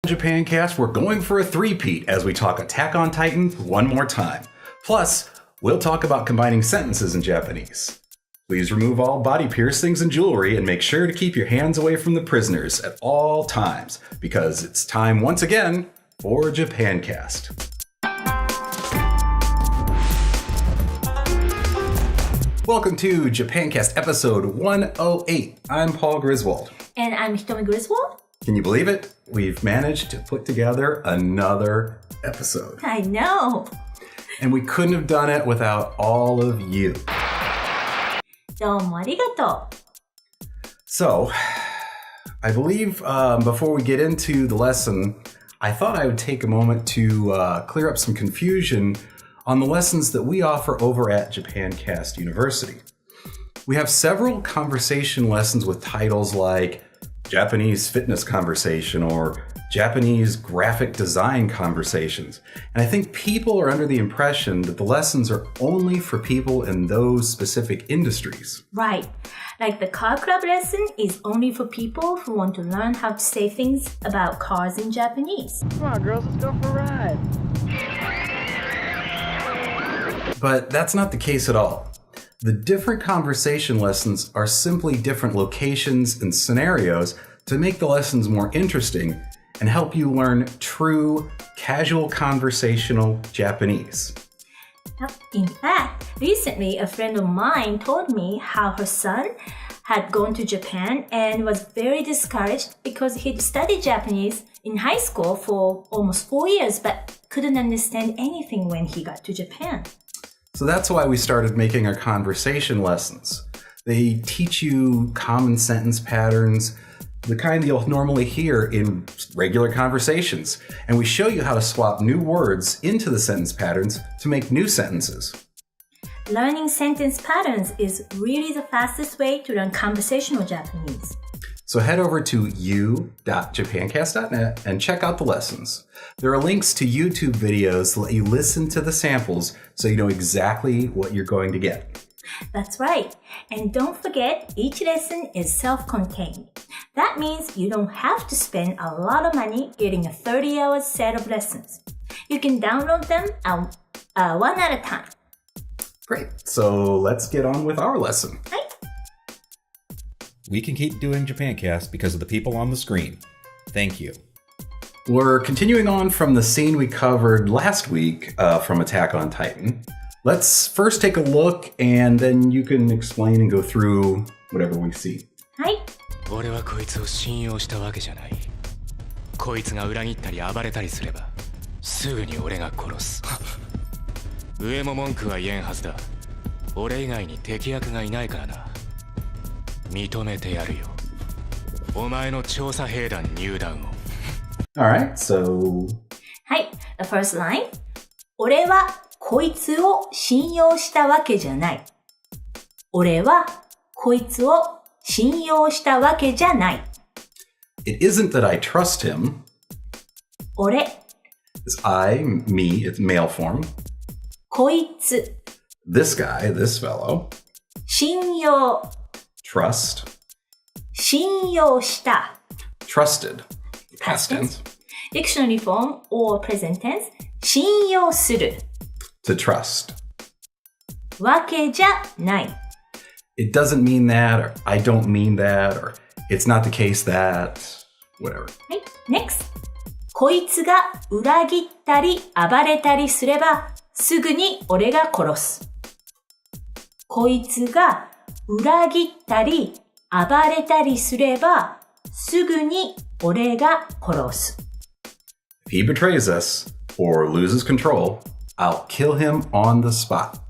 Japancast, we're going for a three-peat as we talk Attack on Titan one more time. Plus, we'll talk about combining sentences in Japanese. Please remove all body piercings and jewelry and make sure to keep your hands away from the prisoners at all times, because it's time once again for Japancast. Welcome to Japancast episode 108. I'm Paul Griswold. And I'm Hitomi Griswold. Can you believe it? We've managed to put together another episode. I know. And we couldn't have done it without all of you. どうもありがとう. So, I believe before we get into the lesson, I thought I would take a moment to clear up some confusion on the lessons that we offer over at Japancast University. We have several conversation lessons with titles like Japanese Fitness Conversation or Japanese Graphic Design Conversations. And I think people are under the impression that the lessons are only for people in those specific industries. Right. Like the car club lesson is only for people who want to learn how to say things about cars in Japanese. Come on, girls, let's go for a ride. But that's not the case at all. The different conversation lessons are simply different locations and scenarios to make the lessons more interesting and help you learn true, casual conversational Japanese. In fact, recently a friend of mine told me how her son had gone to Japan and was very discouraged because he'd studied Japanese in high school for almost 4 years but couldn't understand anything when he got to Japan. So that's why we started making our conversation lessons. They teach you common sentence patterns, the kind that you'll normally hear in regular conversations. And we show you how to swap new words into the sentence patterns to make new sentences. Learning sentence patterns is really the fastest way to learn conversational Japanese. So head over to u.japancast.net and check out the lessons. There are links to YouTube videos that let you listen to the samples so you know exactly what you're going to get. That's right. And don't forget, each lesson is self-contained. That means you don't have to spend a lot of money getting a 30-hour set of lessons. You can download them one at a time. Great. So let's get on with our lesson. Right. We can keep doing Japancast because of the people on the screen. Thank you. We're continuing on from the scene we covered last week from Attack on Titan. Let's first take a look, and then you can explain and go through whatever we see. はい。俺はこいつを信用したわけじゃない。こいつが裏切ったり暴れたりすれば、すぐに俺が殺す。上も文句は言えんはずだ。俺以外に敵役がいないからな。認めてやるよ。お前の調査兵団入団を。Alright, so... はい。The first line. 俺はこいつを信用したわけじゃない。俺はこいつを信用したわけじゃない。It isn't that I trust him. 俺。It's I, me, it's male form. こいつ。This guy, this fellow. 信用。Trust. 信用した。Trusted. Past tense. Dictionary form or present tense. 信用する。To trust. わけじゃない。It doesn't mean that, or I don't mean that, or it's not the case that, whatever. はい。Next. こいつが裏切ったり暴れたりすればすぐに俺が殺す。こいつが裏切ったり暴れたりすればすぐに俺が殺す。If he betrays us or loses control, I'll kill him on the spot.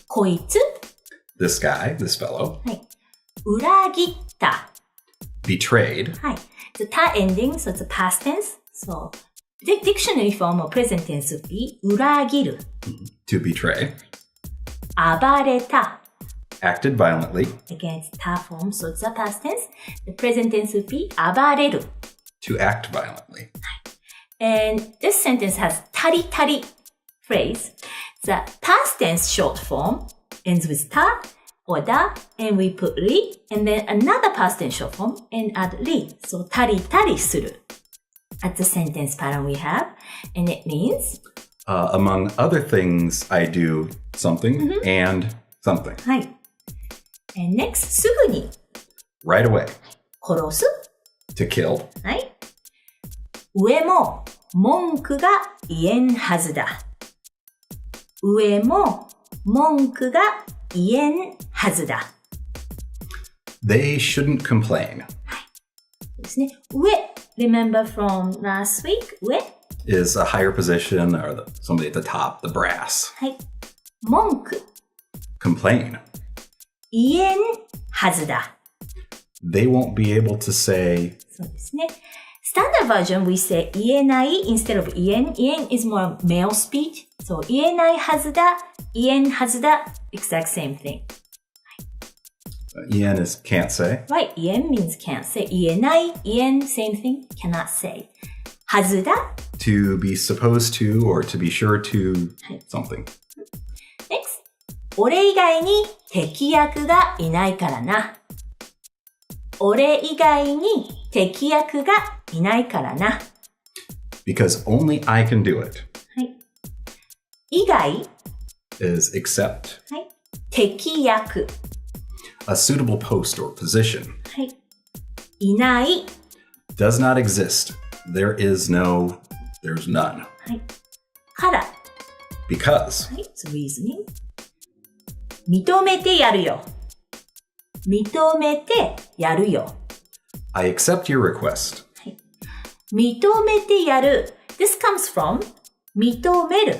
こいつ This guy, this fellow. はい。裏切った。Betrayed. はい。The ta ending, so it's a past tense. So, the dictionary form or present tense would be 裏切る。To betray. 暴れた。Acted violently. Again, it's ta form, so it's a past tense. The present tense would be 暴れる。To act violently. And this sentence has たりたり phrase. The past tense short form ends with ta or da, and we put ri, and then another past tense short form and add ri. So たりたりする. at the sentence pattern we have. And it means, among other things, I do something and something. はい。And next, すぐに Right away. 殺す。 To kill. はい。上も文句が言えんはずだ。上も文句が言えんはずだ。They shouldn't complain. ですね。上、remember from last week? 上 Is a higher position or somebody at the top, the brass. はい。文句 Complain. 言えんはずだ。They won't be able to say, そうですね。Standard version, we say 言えない instead of 言えん。言えん is more male speech. So 言えないはずだ、言えんはずだ、exact same thing. Ian is can't say. Right, 言えん means can't say. 言えない、言えん same thing, cannot say. はずだ To be supposed to or to be sure to something. Next. 俺以外に敵役がいないからな。俺以外に敵役がいないからな。Because only I can do it. はい。以外 Is except はい。敵役 a suitable post or position. はい。いない Does not exist. There's none. はい。から、 Because はい。So reasoning. 認めてやるよ。認めてやるよ。I accept your request. はい。認めてやる。This comes from 認める。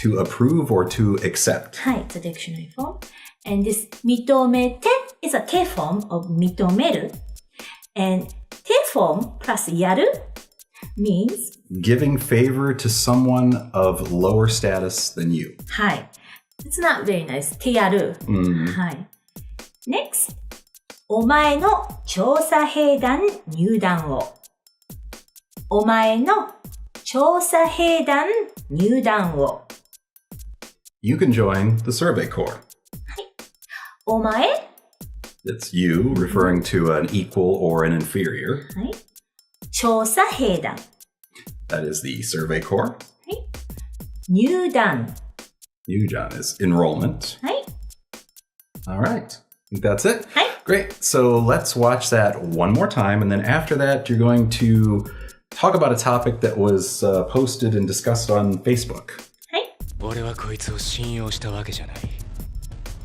To approve or to accept. はい。It's a dictionary form. And this 認めて is a 手 form of 認める。And 手 form plus やる means Giving favor to someone of lower status than you. はい。It's not very nice. 手やる。はい。Next. お前の調査兵団入団を。お前の調査兵団入団を。You can join the Survey Corps. お前 It's you referring to an equal or an inferior. はい。調査兵団。 That is the Survey Corps. はい。入団。 Yujan is enrollment. はい。 All right. I think that's it. はい。 Great. So let's watch that one more time. And then after that, you're going to talk about a topic that was posted and discussed on Facebook. はい。俺はこいつを信用したわけじゃない。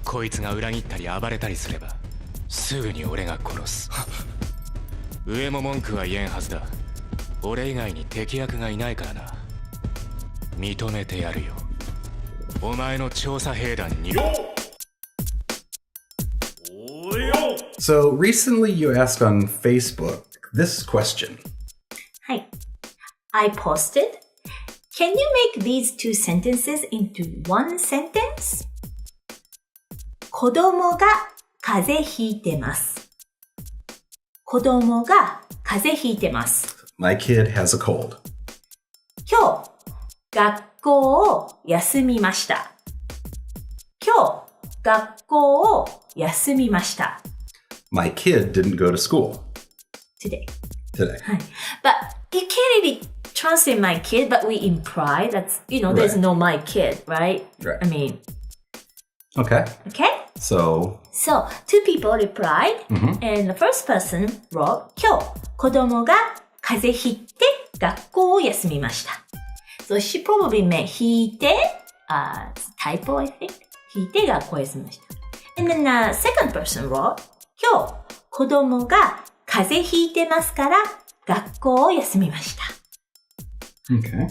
こいつが裏切ったり暴れたりすればすぐに俺が殺す。上も文句は言えんはずだ。俺以外に敵役がいないからな。認めてやるよ。お前の調査兵団に。So recently you asked on Facebook this question. はい。I posted. Can you make these two sentences into one sentence? 子供が風邪ひいてます。子供が風邪ひいてます。My kid has a cold. 今日、学校を休みました。今日、学校を休みました。My kid didn't go to school Today. today. はい。But you can't really translate my kid, but we imply that's, there's Right. no my kid, right? Right. I mean, Okay. okay? So So, two people replied, and the first person wrote, 今日、子供が風邪ひいて学校を休みました。So, she probably meant ひいて、typo, I think. ひいて学校を休みました。And then the second person wrote, 今日、子供が風邪ひいてますから学校を休みました。okay.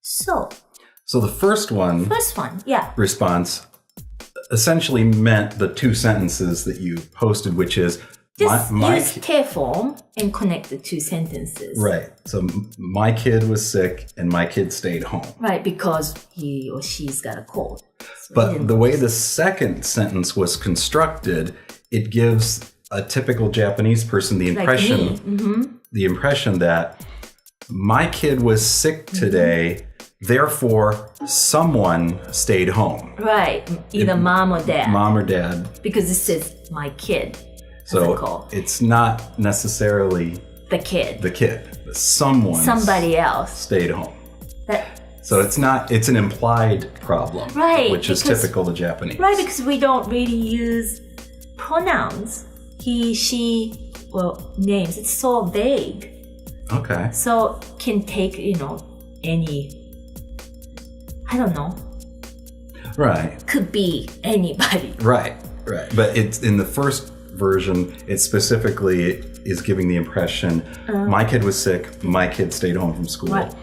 So, So the first one first one, yeah. response essentially meant the two sentences that you posted, which is Just my use te form and connect the two sentences. right. So my kid was sick and my kid stayed home. Right, because he or she's got a cold. So But the way the second sentence was constructed, it gives a typical Japanese person the impression the impression that my kid was sick today, therefore someone stayed home. Right, either mom or dad. Mom or dad. Because it says my kid. So cold. it's not necessarily the kid. The kid. Someone. Somebody else. Stayed home. That, So it's an implied problem. Right, Which is because- typical of Japanese. right, because we don't really use pronouns. He, she, well, names. It's so vague. Okay. So can take, any, I don't know, Right. could be anybody. Right. But it's in the first version, it specifically is giving the impression my kid was sick, my kid stayed home from school. Right.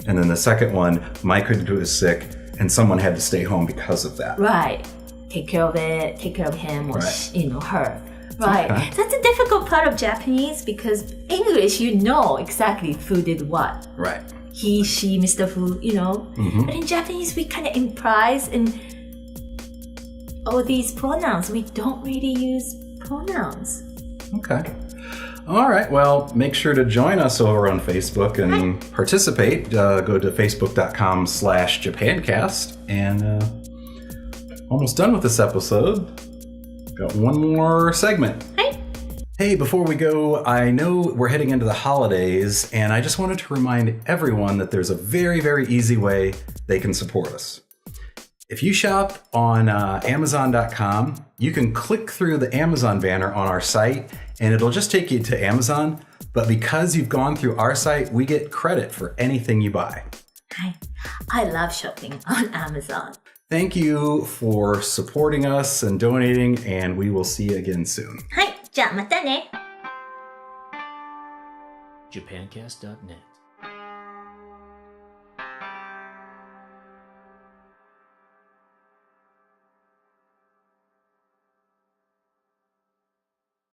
And then the second one, my kid was sick and someone had to stay home because of that. Right. Take care of it, take care of him or, Right. her. Right. Okay. That's a difficult part of Japanese because English, you know exactly who did what. Right. He, she, Mr. Who, Mm-hmm. But in Japanese, we kind of improvise and all these pronouns. We don't really use pronouns. Okay. All right. Well, make sure to join us over on Facebook and participate. Go to facebook.com/Japancast. And almost done with this episode. Got one more segment. Hi. Hey, before we go, I know we're heading into the holidays, and I just wanted to remind everyone that there's a very, very easy way they can support us. If you shop on Amazon.com, you can click through the Amazon banner on our site, and it'll just take you to Amazon. But because you've gone through our site, we get credit for anything you buy. Hi. I love shopping on Amazon. Thank you for supporting us and donating, and we will see you again soon. はい。じゃあまたね。Japancast.net